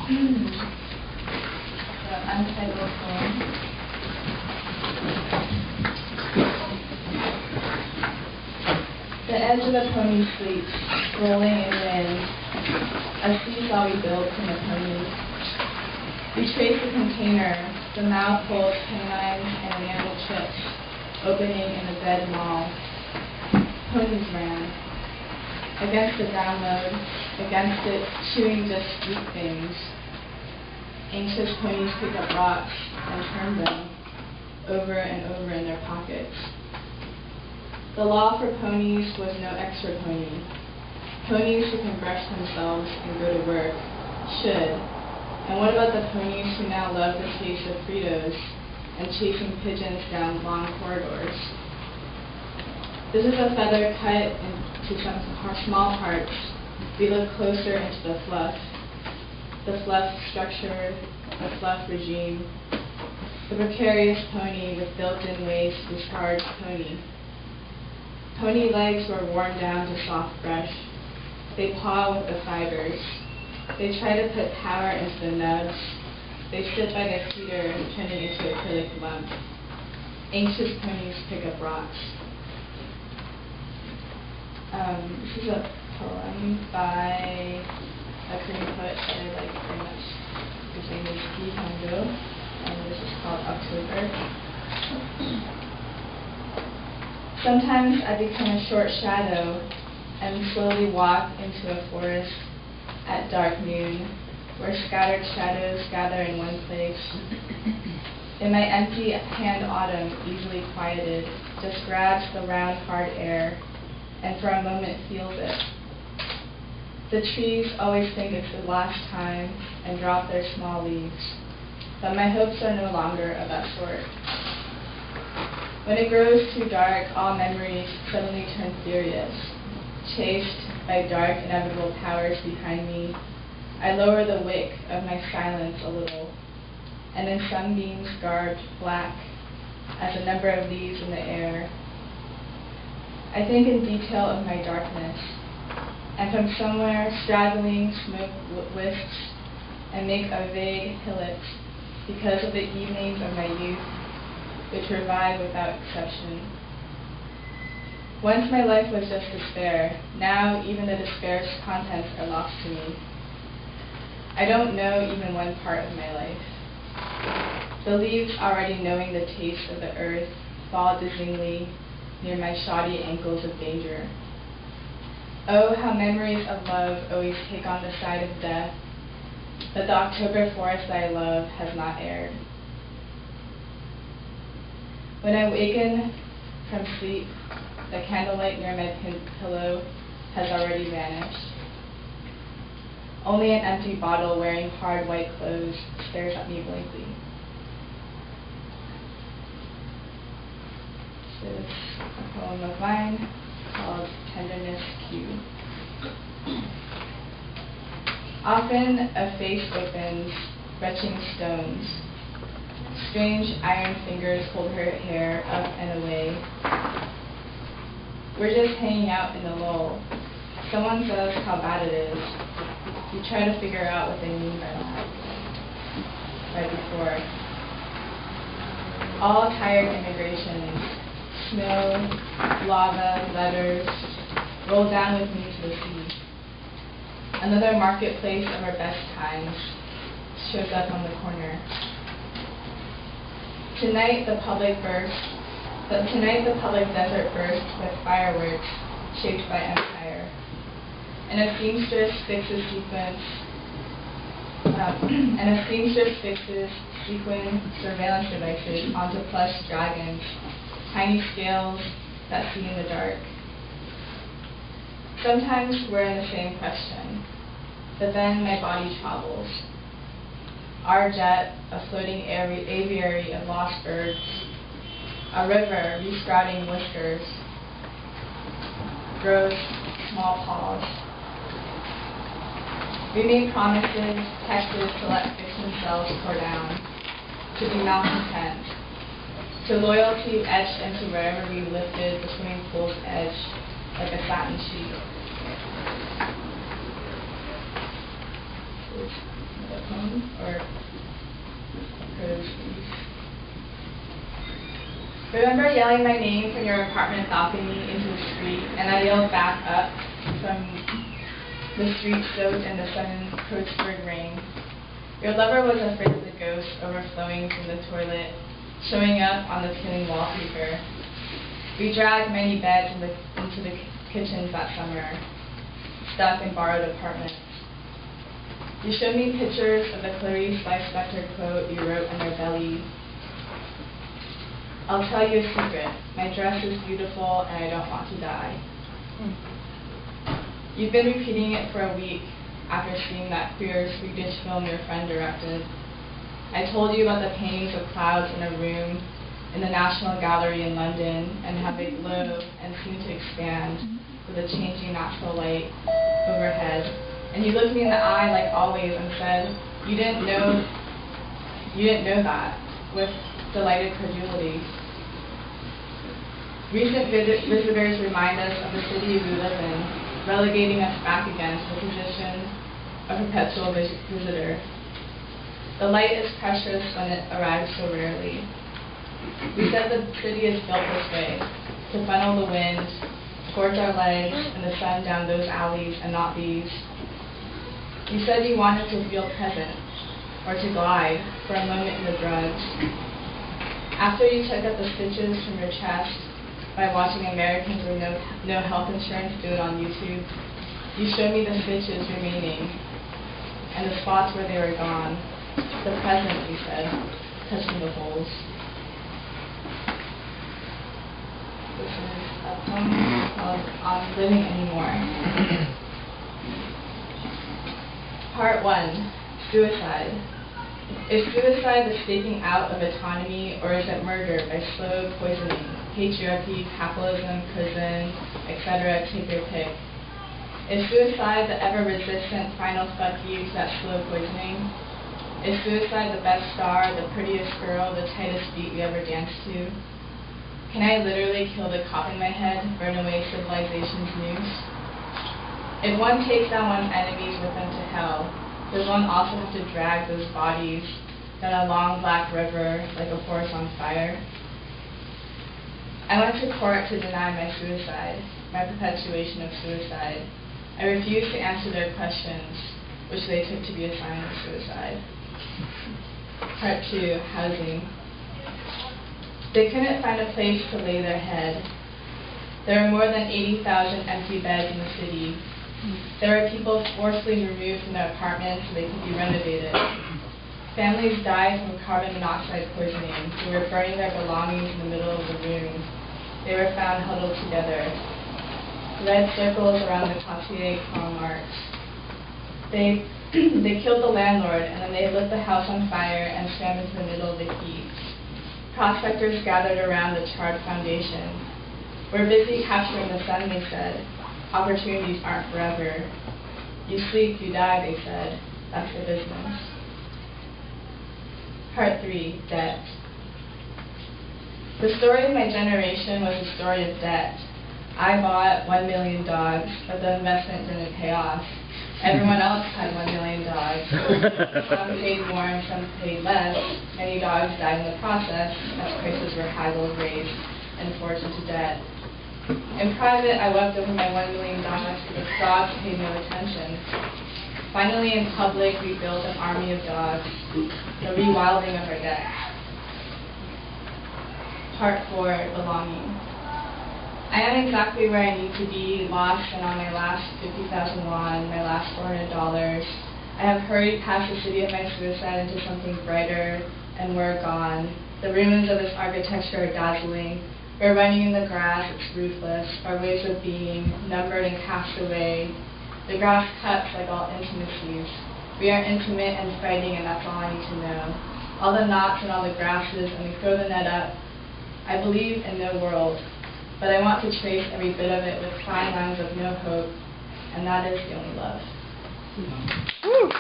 The untitled poem. The edge of the pony sleeps, rolling in wind, a seesaw we built from the ponies. We trace the container, the mouth holds canines and enamel chips, opening in the bed mall. Ponies ran. Against the download, against it, chewing just sweet things. Anxious ponies pick up rocks and turn them over and over in their pockets. The law for ponies was no extra pony. Ponies who can brush themselves and go to work should. And what about the ponies who now love the taste of Fritos and chasing pigeons down long corridors? This is a feather cut into some small parts. We look closer into the fluff structure, the fluff regime, the precarious pony with built-in waist, discards pony. Pony legs were worn down to soft brush. They paw with the fibers. They try to put power into the nubs. They sit by the feeder, turning into acrylic lump. Anxious ponies pick up rocks. This is a poem by a Korean poet that I like very much. His name is Behm-Steinberg, and this is called October. Sometimes I become a short shadow and slowly walk into a forest at dark noon, where scattered shadows gather in one place. In my empty hand, autumn, easily quieted, just grabs the round, hard air, and for a moment feels it. The trees always think it's the last time and drop their small leaves, but my hopes are no longer of that sort. When it grows too dark, all memories suddenly turn furious. Chased by dark, inevitable powers behind me, I lower the wick of my silence a little, and in sunbeams garbed black as a number of leaves in the air, I think in detail of my darkness, and from somewhere straggling smoke wisps and make a vague hillock because of the evenings of my youth, which revive without exception. Once my life was just despair. Now even the despair's contents are lost to me. I don't know even one part of my life. The leaves, already knowing the taste of the earth, fall dizzyingly near my shoddy ankles of danger. Oh, how memories of love always take on the side of death, but the October forest I love has not aired. When I waken from sleep, the candlelight near my pillow has already vanished. Only an empty bottle wearing hard white clothes stares at me blankly. This is a poem of mine called Tenderness Q. Often a face opens, retching stones. Strange iron fingers hold her hair up and away. We're just hanging out in the lull. Someone says how bad it is. You try to figure out what they mean by that. Right before. All tired immigrations. Snow, lava, letters, roll down with me to the sea. Another marketplace of our best times shows up on the corner. Tonight the public desert bursts with fireworks shaped by empire. And a seamstress fixes sequin surveillance devices onto plush dragons, tiny scales that see in the dark. Sometimes we're in the same question, but then my body travels. Our jet, a floating aviary of lost birds, a river resprouting whiskers, grows small paws. We made promises, texted to let fiction cells pour down, to be malcontent, to loyalty etched into wherever we lifted between pool's edge like a satin sheet. poem or prose piece. Remember yelling my name from your apartment balcony into the street, and I yelled back up from the street soaked in the sudden Pittsburgh rain. Your lover was afraid of the ghost overflowing from the toilet, showing up on the peeling wallpaper. We dragged many beds into the kitchens that summer, stuck in borrowed apartments. You showed me pictures of the Clarice Lispector quote you wrote on your belly. I'll tell you a secret. My dress is beautiful and I don't want to die. You've been repeating it for a week after seeing that queer Swedish film your friend directed. I told you about the paintings of clouds in a room in the National Gallery in London and how they glow and seem to expand with a changing natural light overhead. And you looked me in the eye like always and said, you didn't know that, with delighted credulity. Recent visitors remind us of the city we live in, relegating us back again to the position of perpetual visitor. The light is precious when it arrives so rarely. We said the city is built this way, to funnel the wind towards our legs and the sun down those alleys and not these. You said you wanted to feel present, or to glide for a moment in the drugs. After you took up the stitches from your chest by watching Americans with no health insurance do it on YouTube, you showed me the stitches remaining and the spots where they were gone. The present, you said, touching the holes. This is a poem called On Living Anymore. Part 1. Suicide. Is suicide the staking out of autonomy, or is it murder by slow poisoning? Patriarchy, capitalism, prison, etc., take your pick. Is suicide the ever-resistant final fuck you to that slow poisoning? Is suicide the best star, the prettiest girl, the tightest beat we ever danced to? Can I literally kill the cop in my head, burn away civilization's noose? If one takes down one's enemies with them to hell, does one also have to drag those bodies down a long black river like a horse on fire? I went to court to deny my suicide, my perpetuation of suicide. I refused to answer their questions, which they took to be a sign of suicide. Part 2. Housing. They couldn't find a place to lay their head. There are more than 80,000 empty beds in the city. There are people forcibly removed from their apartments so they could be renovated. Families died from carbon monoxide poisoning. They were burning their belongings in the middle of the room. They were found huddled together. Red circles around the Cartier Karl Marx. They killed the landlord, and then they lit the house on fire and swam into the middle of the heat. Prospectors gathered around the charred foundation. We're busy capturing the sun, they said. Opportunities aren't forever. You sleep, you die, they said. That's the business. Part 3. Debt. The story of my generation was a story of debt. I bought 1 million dogs, but the investment didn't pay off. Everyone else had 1 million dogs. Some paid more and some paid less. Many dogs died in the process as prices were haggled, raised, and forced into debt. In private, I wept over my 1 million dogs because dogs paid no attention. Finally, in public, we built an army of dogs, the rewilding of our debts. Part 4. Belonging. I am exactly where I need to be, lost and on my last 50,000 won, my last $400. I have hurried past the city of my suicide into something brighter, and we're gone. The ruins of its architecture are dazzling. We're running in the grass, it's ruthless, our ways of being, numbered and cast away. The grass cuts like all intimacies. We are intimate and fighting, and that's all I need to know. All the knots and all the grasses, and we throw the net up. I believe in no world. But I want to trace every bit of it with fine lines of no hope, and that is the only love. Woo!